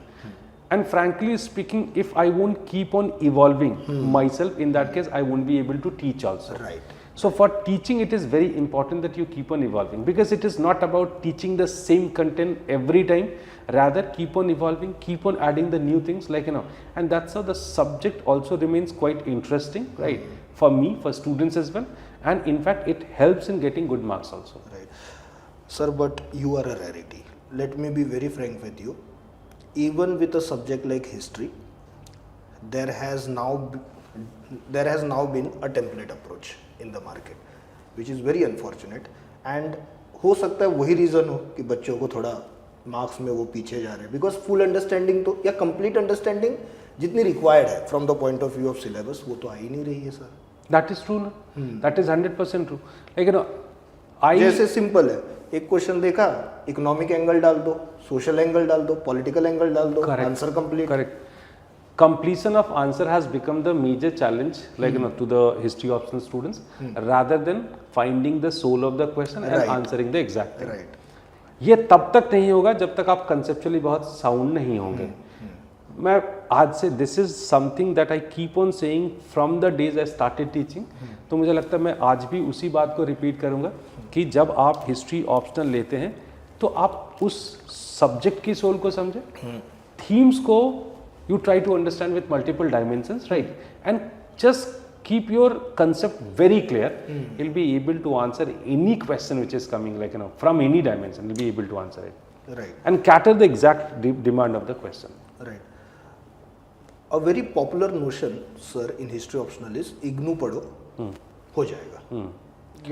And frankly speaking, if I won't keep on evolving myself, in that case, I won't be able to teach also. Right. So for teaching, it is very important that you keep on evolving, because it is not about teaching the same content every time. Rather, keep on evolving, keep on adding the new things, and that's how the subject also remains quite interesting, right? For me, for students as well, and in fact, it helps in getting good marks also. Right. Sir, but you are a rarity. Let me be very frank with you. Even with a subject like history, there has now been a template approach in the market, which is very unfortunate. And हो सकता है वही reason हो कि बच्चों को थोड़ा marks में वो पीछे जा रहे हैं, बिकॉज फुल अंडरस्टैंडिंग तो या कंप्लीट अंडरस्टैंडिंग जितनी रिक्वायर्ड है from the point of view of syllabus, वो तो आ ही नहीं रही है सर. दैट इज ट्रू ना. That is 100% true. जैसे सिंपल है, एक क्वेश्चन देखा, इकोनॉमिक एंगल डाल दो, सोशल एंगल डाल दो, पॉलिटिकल एंगल डाल दो, answer complete. Correct. Completion of answer has become the major challenge, to the history optional students, rather than finding the soul of the question and answering the exact thing. Right. ये तब तक नहीं होगा जब तक आप conceptually बहुत sound नहीं होंगे. मैं आज से this is something that I keep on saying from the days I started teaching. तो मुझे लगता है मैं आज भी उसी बात को repeat करूँगा कि जब आप history optional लेते हैं तो आप उस subject की soul को समझें, themes को you try to understand with multiple dimensions, right? And just keep your concept very clear, you'll be able to answer any question which is coming, like, from any dimension, you'll be able to answer it. Right. And cater the exact demand of the question. Right. A very popular notion, sir, in history optional is IGNU पढ़ो हो जाएगा.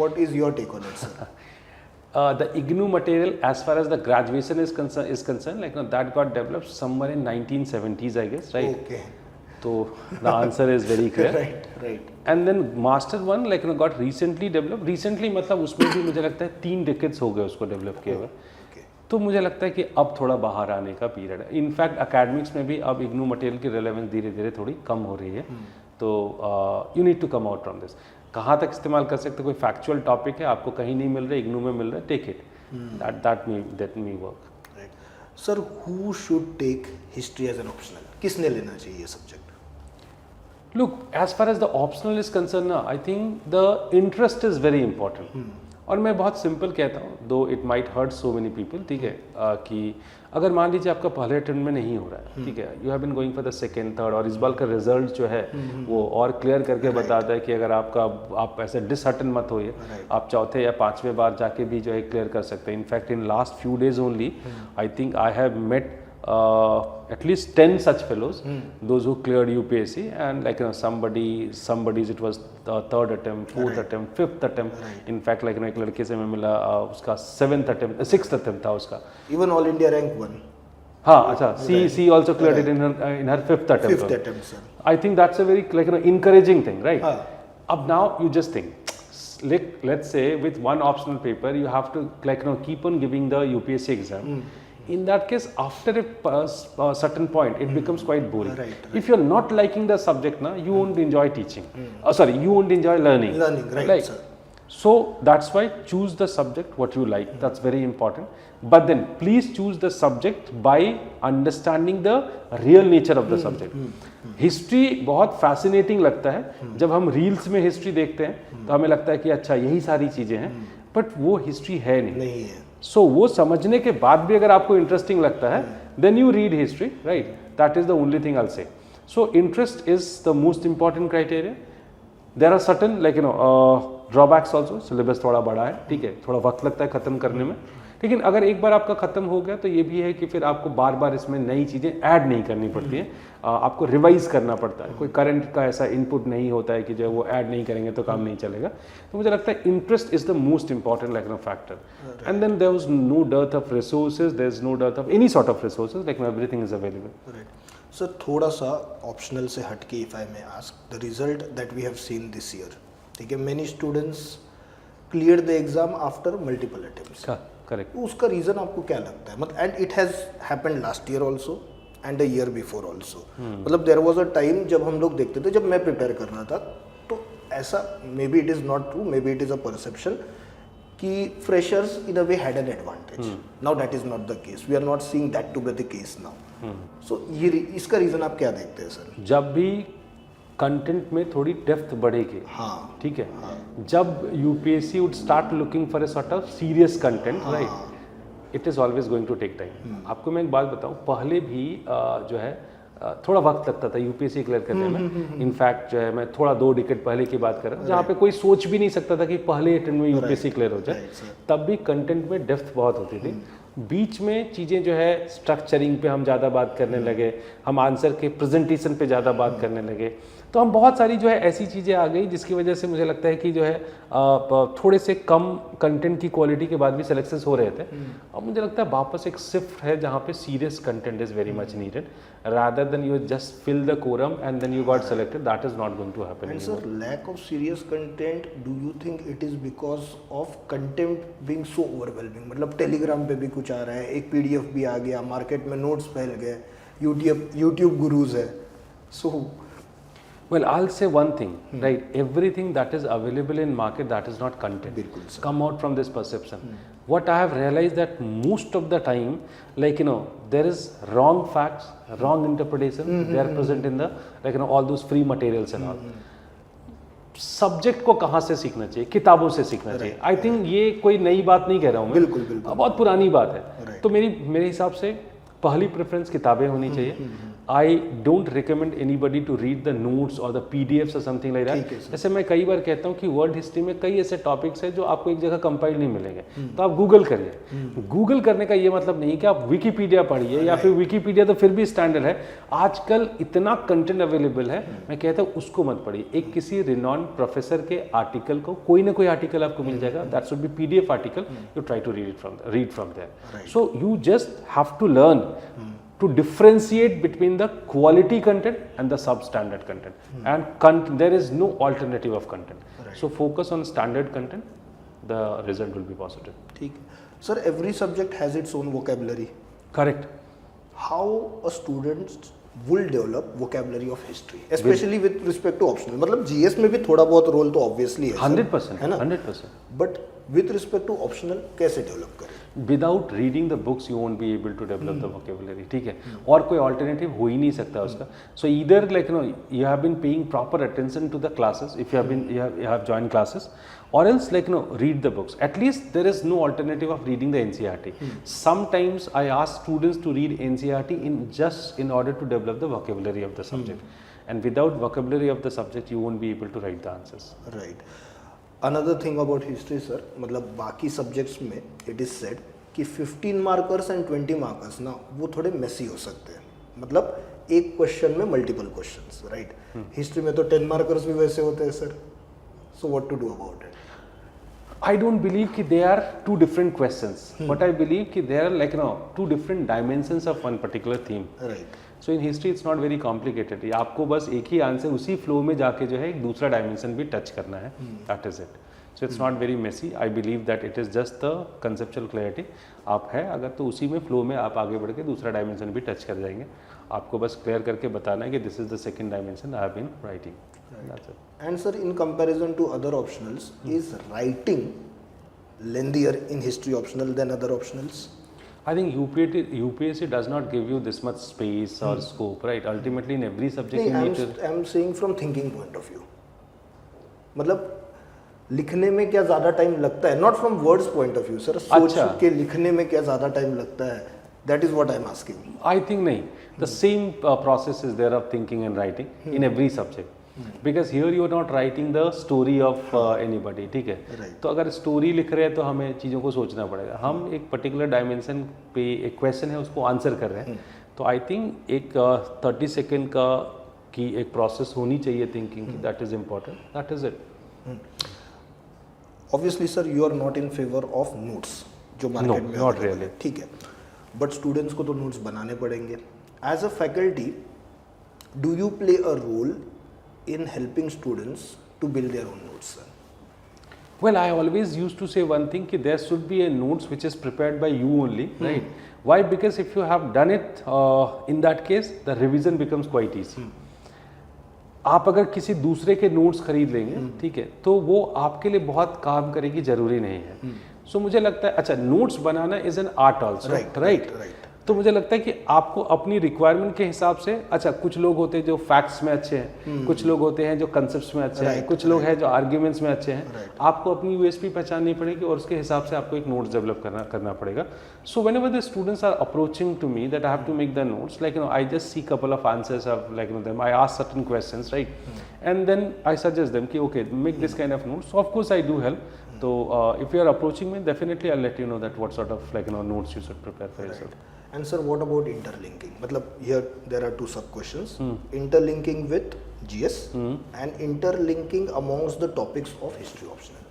What is your take on it, sir? The IGNU material, as far as the graduation is concerned, like, that got developed somewhere in 1970s, I guess, right? Okay. So the answer is very clear. Right. And then master one, like, got recently developed. Recently मतलब उसमें भी मुझे लगता है 3 decades हो गए उसको develop किए हुए. तो मुझे लगता है कि अब थोड़ा बाहर आने का पीरियड है. इनफैक्ट एकेडमिक्स में भी अब इग्नू मटेरियल की रिलेवेंस धीरे धीरे थोड़ी कम हो रही है. तो you need to come out from this. कहाँ तक इस्तेमाल कर सकते, कोई फैक्चुअल टॉपिक है, आपको कहीं नहीं मिल रहा है, इग्नू में मिल रहा है, take it. That me work. Sir, who should take history as an optional? किसने लेना चाहिए ये subject? Look, as far as the optional is concerned, I think the interest is very important. और मैं बहुत सिंपल कहता हूँ, though it might hurt so many people, ठीक है, कि अगर मान लीजिए आपका पहले अटेम्प्ट में नहीं हो रहा है, ठीक है, you have been going for the second, third, और इस बार का रिजल्ट जो है वो और क्लियर करके बताता है कि अगर आप ऐसे डिसहर्टन मत होइए, आप चौथे या पांचवें बार जाके भी जो है क्लियर कर सकते हैं. In fact in last few days only I think I have met at least 10 such fellows, those who cleared UPSC, and like, somebody's it was the third attempt, fourth attempt, fifth attempt. In fact, like, एक लड़के से मैं मिला, उसका 6th attempt था उसका. Even all India rank 1. हाँ, अच्छा, she also cleared it in her fifth attempt, sir. I think that's a very, like, encouraging thing, right? अब now you just think, let's say with one optional paper you have to, like, keep on giving the UPSC exam. In that case, after a certain point, it becomes quite boring. Right. If you're not liking the subject, you won't enjoy teaching. You won't enjoy learning. Right, sir. So that's why choose the subject what you like. That's very important. But then please choose the subject by understanding the real nature of the subject. History बहुत fascinating लगता है. जब हम reels में history देखते हैं तो हमें लगता है कि अच्छा यही सारी चीजें हैं, but वो history है नहीं है. So वो समझने के बाद भी अगर आपको इंटरेस्टिंग लगता है, then you read history, right? That is the only thing I'll say. So interest is the most important criteria. There are certain, like, drawbacks also. Syllabus थोड़ा बड़ा है, ठीक है, थोड़ा वक्त लगता है खत्म करने में, लेकिन अगर एक बार आपका खत्म हो गया तो ये भी है कि फिर आपको बार बार इसमें नई चीज़ें ऐड नहीं करनी पड़ती हैं, आपको रिवाइज करना पड़ता है. कोई करंट का ऐसा इनपुट नहीं होता है कि जो वो ऐड नहीं करेंगे तो काम नहीं चलेगा. तो मुझे लगता है interest is the most important, like, factor. And then there was no dearth of resources, there is no dearth of any sort of resources, like, everything is available. Sir, थोड़ा सा ऑप्शनल से हटके, if I may ask, the result that we have seen this year, ठीक है, many students clear the exam after multiple attempts. Correct. उसका reason आपको क्या लगता है? मतलब, and it has happened last year also and a year before also. मतलब there was a time जब हम लोग देखते थे, जब मैं प्रिपेयर कर रहा था, तो ऐसा, maybe it is not true, maybe it is a perception, कि freshers in a way had an advantage. Now that is not the case. We are not seeing that to be the case now. So ये इसका reason आप क्या देखते हैं, sir? जब भी content में थोड़ी डेप्थ बढ़ेगी, हाँ, ठीक है, जब UPSC would start looking for a sort of serious content, right, it is always going to take time. आपको मैं एक बात बताऊं, पहले भी जो है थोड़ा वक्त लगता था यूपीएससी क्लियर करने में. इनफैक्ट जो है, मैं थोड़ा 2 डिकेड पहले की बात कर रहा हूँ, जहाँ पे कोई सोच भी नहीं सकता था कि पहले अटेम्प्ट में यूपीएससी क्लियर हो जाए. तब भी कंटेंट में डेप्थ बहुत होती थी. बीच में चीज़ें जो है स्ट्रक्चरिंग पे हम ज़्यादा बात करने लगे, हम आंसर के प्रेजेंटेशन पे ज़्यादा बात करने लगे, तो हम बहुत सारी जो है ऐसी चीज़ें आ गई जिसकी वजह से मुझे लगता है कि जो है थोड़े से कम कंटेंट की क्वालिटी के बाद भी सिलेक्शंस हो रहे थे. और मुझे लगता है वापस एक शिफ्ट है जहाँ पे serious content is very much needed, rather than you just fill the quorum and then you got selected. That is not going to happen and anymore. Sir, lack of serious content, do you think it is because of content being so overwhelming? मतलब Telegram पे भी कुछ आ रहा है, एक PDF भी आ गया, market में नोट्स फैल गए, YouTube गुरुज है. So well, I'll say one thing, right? Everything that is available in market, that is not content. बिल्कुल sir. Come out from this perception. What I have realized that most of the time, like, there is wrong facts, wrong interpretation, they are present in the, like, all those free materials and all. Subject को कहाँ से सीखना चाहिए? किताबों से सीखना चाहिए. I think ये कोई नई बात नहीं कह रहा हूँ मैं, बिल्कुल बिल्कुल बहुत पुरानी बात है. तो मेरे हिसाब से पहली प्रेफरेंस किताबें होनी चाहिए. I don't recommend anybody to read the notes और द पीडीएफ्स और समथिंग लाइक दैट. जैसे मैं कई बार कहता हूँ कि वर्ल्ड हिस्ट्री में कई ऐसे टॉपिक्स हैं जो आपको एक जगह कंपाइल नहीं मिलेंगे, तो आप गूगल करिए. गूगल करने का ये मतलब नहीं कि आप विकीपीडिया पढ़िए, या फिर विकीपीडिया तो फिर भी स्टैंडर्ड है. आजकल इतना कंटेंट अवेलेबल है, मैं कहता हूँ उसको मत पढ़िए. एक किसी रिनॉन प्रोफेसर के आर्टिकल को, कोई ना कोई आर्टिकल आपको मिल जाएगा, that should be PDF article, you try to read from there. So you just have to learn to differentiate between the quality content and the substandard content. And there is no alternative of content. So focus on standard content, the result will be positive. ठीक है. Sir, every subject has its own vocabulary. Correct. How a student will develop vocabulary of history, especially with respect to optional. मतलब GS में भी थोड़ा बहुत role तो obviously है. 100%. है ना? 100%. But with respect to optional कैसे डेवलप करें? Without reading the books you won't be able to develop the vocabulary. ठीक है, और कोई ऑल्टरनेटिव हो ही नहीं सकता उसका. So either like you have been paying proper attention to the classes if you have join classes, or else read the books. At least there is no alternative of reading the NCERT. Sometimes I ask students to read NCERT in order to develop the vocabulary of the subject. And without vocabulary of the subject you won't be able to write the answers. Right. Another thing about history sir, मतलब बाकी subjects में it is said कि 15 markers and 20 markers ना वो थोड़े messy हो सकते हैं. मतलब एक question में multiple questions, right? History में तो 10 markers भी वैसे होते हैं sir. So what to do about it? I don't believe कि they are two different questions, but I believe कि they are two different dimensions of one particular theme. Right. So in history it's not very complicated. आपको बस एक ही answer उसी flow में जाके जो है एक दूसरा डायमेंशन भी टच करना है. That is it. So it's not very messy. I believe that it is just the conceptual clarity. आप है अगर तो उसी में फ्लो में आप आगे बढ़ के दूसरा डायमेंशन भी टच कर जाएंगे. आपको बस क्लियर करके बताना है कि this is the second dimension I have been writing. That's it. And sir, in comparison to other optionals, is writing lengthier in history optional than other optionals? I think UPSC does not give you this much space or scope, right? Ultimately, in every subject you need to. I'm saying from thinking point of view. मतलब लिखने में क्या ज़्यादा time लगता है? Not from words point of view, sir. सोच के लिखने में क्या ज़्यादा टाइम लगता है? That is what I'm asking. I think नहीं. The same process is there of thinking and writing in every subject. Because here you are not writing the story of anybody. ठीक है. Right. तो अगर story लिख रहे हैं तो हमें चीज़ों को सोचना पड़ेगा. हम एक पर्टिकुलर डायमेंशन पे एक क्वेश्चन है उसको आंसर कर रहे हैं. तो आई थिंक एक 30 सेकेंड का की एक प्रोसेस होनी चाहिए थिंकिंग की. That is important. That is it. Obviously sir, you are not in favor of notes जो मार्केट में not really. ठीक है. बट स्टूडेंट्स को तो नोट्स बनाने पड़ेंगे. As a faculty do you play a role in helping students to build their own notes, sir? Well, I always used to say one thing, कि there should be a notes which is prepared by you only, right? Why? Because if you have done it, in that case, the revision becomes quite easy. आप अगर किसी दूसरे के notes खरीद लेंगे, ठीक है, तो वो आपके लिए बहुत काम करेगी जरूरी नहीं है. सो मुझे लगता है अच्छा notes banana is an art also, right. तो मुझे लगता है कि आपको अपनी रिक्वायरमेंट के हिसाब से, अच्छा कुछ लोग होते हैं जो फैक्ट्स में अच्छे हैं, कुछ लोग होते हैं जो कंसेप्ट्स में अच्छे हैं, कुछ लोग हैं जो आर्ग्यूमेंट्स में अच्छे हैं. आपको अपनी यूएसपी पहचाननी पड़ेगी और उसके हिसाब से आपको एक नोट्स डेवलप करना पड़ेगा. So whenever the students are approaching to me that I have to make the notes, like I just see couple of answers of like them, I ask certain questions, right, and then I suggest them कि okay make this kind of notes. Of course I do help. So if you are approaching me, definitely I'll let you know that what sort of notes you should prepare for yourself. And sir, what about interlinking? मतलब here there are two sub questions. Interlinking with GS and interlinking amongst the topics of history optional.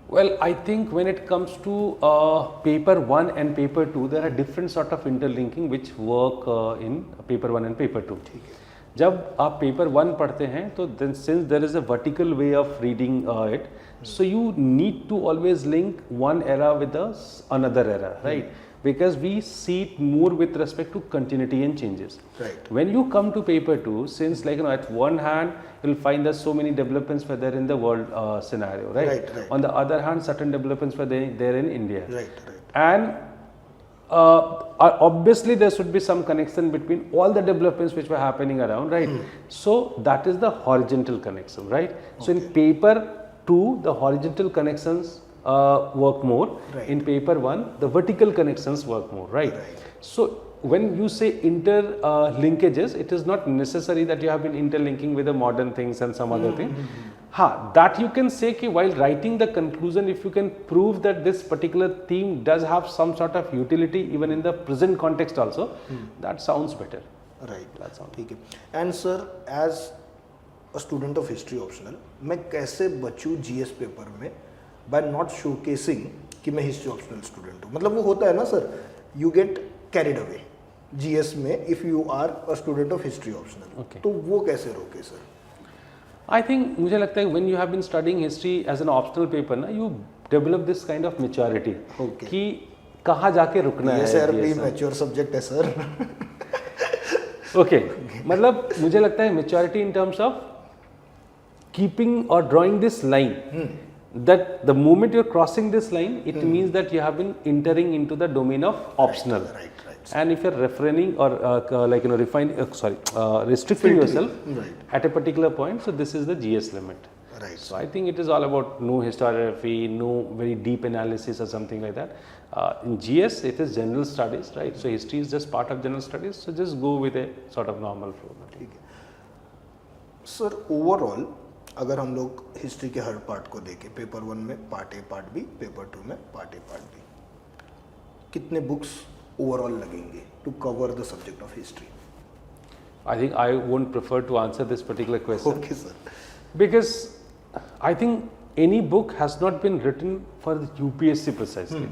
Well, I think when it comes to paper 1 and paper 2, there are different sort of interlinking which work in paper 1 and paper 2. ठीक है. जब आप paper 1 पढ़ते हैं तो since there is a vertical way of reading it, so you need to always link one era with another era, right, because we see it more with respect to continuity and changes. Right. When you come to paper 2, since at one hand you'll find that so many developments were there in the world scenario, right? On the other hand, certain developments were there in India. Right. And obviously there should be some connection between all the developments which were happening around, right? So that is the horizontal connection, right? So in paper 2 the horizontal connections work more. Right. In paper 1, the vertical connections work more, right? So when you say linkages, it is not necessary that you have been interlinking with the modern things and some other thing. That you can say कि while writing the conclusion, if you can prove that this particular theme does have some sort of utility even in the present context also, that sounds better. Right That sounds. ठीक है. And sir as a student of history optional मैं कैसे बचूँ GS paper में by not showcasing कि मैं history optional student हूँ. मतलब वो होता है ना सर, you get carried away GS में if you are a student of history optional. Okay. तो वो कैसे रोके सर? I think मुझे लगता है when you have been studying history as an optional paper ना, you develop this kind of maturity. Okay. कि कहाँ जाके रुकना है. सर ये भी सब. मैच्योर सब्जेक्ट है सर. Okay. मतलब मुझे लगता है maturity in terms of keeping or drawing this line. That the moment you're crossing this line, it means that you have been entering into the domain of optional. Right. And if you're refraining or restricting yourself Right. at a particular point, so this is the GS limit. Right. So I think it is all about no historiography, no very deep analysis or something like that. In GS, it is general studies, right? So history is just part of general studies. So just go with a sort of normal flow. ठीक है. Sir overall अगर हम लोग history के हर part को देखें, paper 1 में part A part B, paper 2 में पार्ट ए पार्ट बी, कितने बुक्स ओवरऑल लगेंगे to cover the subject of history? I think I won't prefer to answer this particular question. Okay sir. Because I think any book has not been written for the UPSC precisely.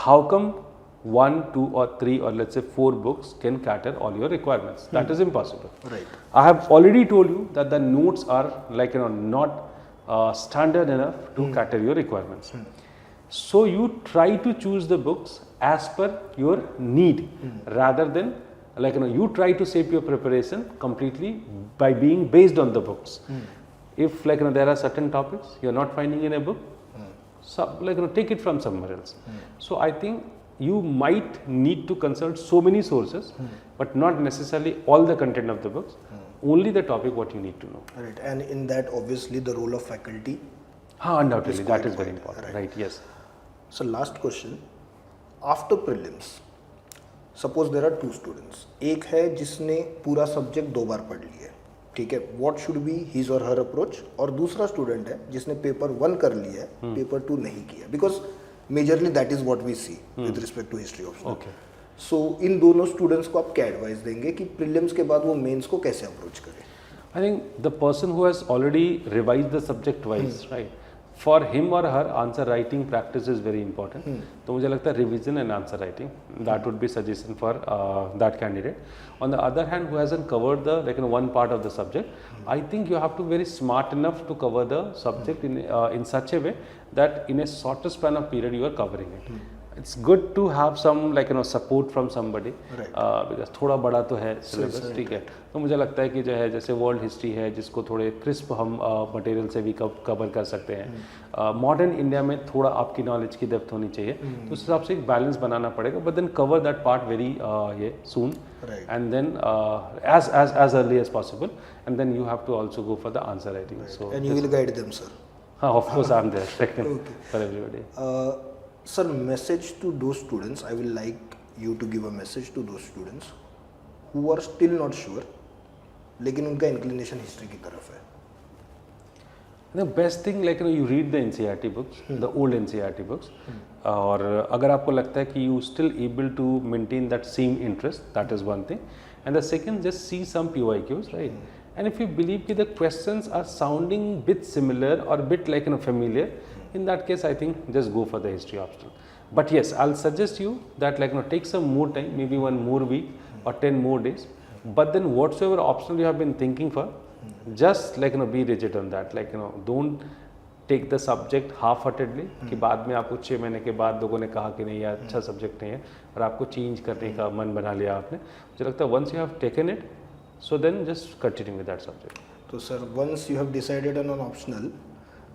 How come 1, 2 or 3 or let's say 4 books can cater all your requirements? That is impossible. Right. I have already told you that the notes are not standard enough to cater your requirements. So you try to choose the books as per your need rather than you try to shape your preparation completely by being based on the books. If there are certain topics you are not finding in a book, take it from somewhere else. So I think you might need to consult so many sources, but not necessarily all the content of the books, only the topic what you need to know. Right. And in that obviously the role of faculty. Undoubtedly, that is very quite important. right. Right, yes. So last question, after prelims, suppose there are 2 students. एक है जिसने पूरा subject 2 बार पढ़ लिया है, ठीक है, what should be his or her approach? और दूसरा स्टूडेंट है जिसने पेपर 1 कर लिया है, पेपर 2 नहीं किया, because majorly that is what we see with respect to history optional. Okay. So इन दोनों स्टूडेंट्स को आप क्या एडवाइस देंगे कि प्रीलिम्स के बाद वो मेंस को कैसे अप्रोच करें? I think the person who has already revised the subject twice, right? For him or her, answer writing practice is very important. तो मुझे लगता है revision and answer writing, that would be suggestion for that candidate. On the other hand, who hasn't covered the one part of the subject, I think you have to be very smart enough to cover the subject in such a way that in a shorter span of period you are covering it. It's good to have some support from somebody. Right. Because थोड़ा बड़ा तो है syllabus, ठीक है. तो मुझे लगता है कि जो है जैसे वर्ल्ड हिस्ट्री है जिसको थोड़े क्रिस्प हम मटेरियल से भी कवर कर सकते हैं. मॉडर्न इंडिया में थोड़ा आपकी नॉलेज की डेप्थ होनी चाहिए, तो उस हिसाब से एक बैलेंस बनाना पड़ेगा. But then cover that part very soon and then as early as possible, and then you have to also go for the answer writing. Right. So And you will guide them, sir. Of course I'm there Okay. for everybody. Sir, message to those students, I will like you to give a message to those students who are still not sure, लेकिन उनका inclination history की तरफ है. The best thing you read the NCERT books, the old NCERT books, और अगर आपको लगता है कि you still able to maintain that same interest, that is one thing, and the second, just see some PYQs, right? And if you believe that the questions are sounding bit similar or bit familiar, in that case I think just go for the history optional. But yes, I'll suggest you that take some more time, maybe 1 more week or 10 more days, but then whatsoever optional you have been thinking for, just be rigid on that. Don't take the subject half-heartedly कि बाद में आपको 6 महीने के बाद लोगों ने कहा कि नहीं यार अच्छा सब्जेक्ट नहीं है और आपको चेंज करने का मन बना लिया आपने. मुझे लगता है once you have taken it, so then just continue with that subject. तो sir once you have decided on an optional,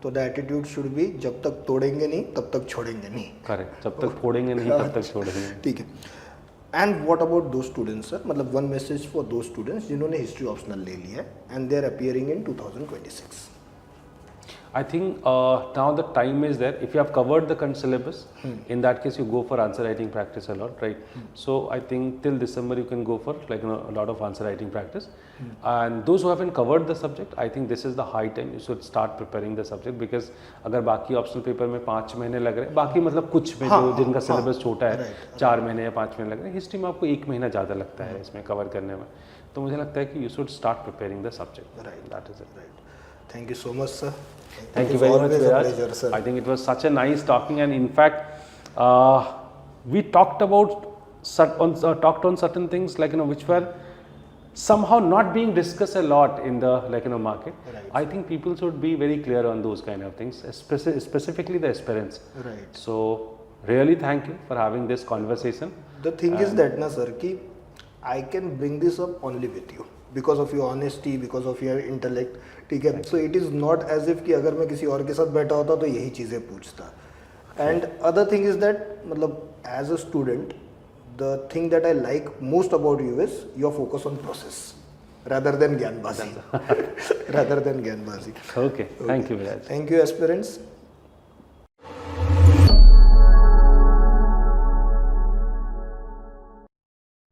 तो the attitude should be जब तक तोड़ेंगे नहीं तब तक छोड़ेंगे नहीं. Correct. जब तक फोड़ेंगे नहीं तब तक छोड़ेंगे. ठीक है. And what about those students, sir? मतलब one message for those students जिन्होंने history optional ले लिया है and they are appearing in 2026. I think now the time is there. If you have covered the current syllabus, in that case you go for answer writing practice a lot, right? So I think till December you can go for like a lot of answer writing practice. And those who haven't covered the subject, I think this is the high time you should start preparing the subject, because अगर बाकी optional paper में 5 महीने लग रहे हैं, बाकी मतलब कुछ में जो जिनका सिलेबस छोटा है 4 महीने या 5 महीने लग रहे हैं, हिस्ट्री में आपको 1 महीना ज़्यादा लगता है इसमें कवर करने में. तो मुझे लगता है कि you should start preparing the subject. That is it. Thank you so much, sir. Thank you very much, Always a Viraj. pleasure, sir. I think it was such a nice talking, and in fact, we talked on certain things like which were somehow not being discussed a lot in the market. Right. I think people should be very clear on those kind of things, specifically the aspirants. Right. So really, thank you for having this conversation. The thing is that na sir कि I can bring this up only with you because of your honesty, because of your intellect. ठीक है. So it is not as if कि अगर मैं किसी और के साथ बैठा होता तो यही चीज़ें पूछता. And other thing is that मतलब as a student, the thing that I like most about you is your focus on process rather than ज्ञानबाजी. Rather than ज्ञानबाजी. Okay. Thank you, Viraj. Thank you, aspirants.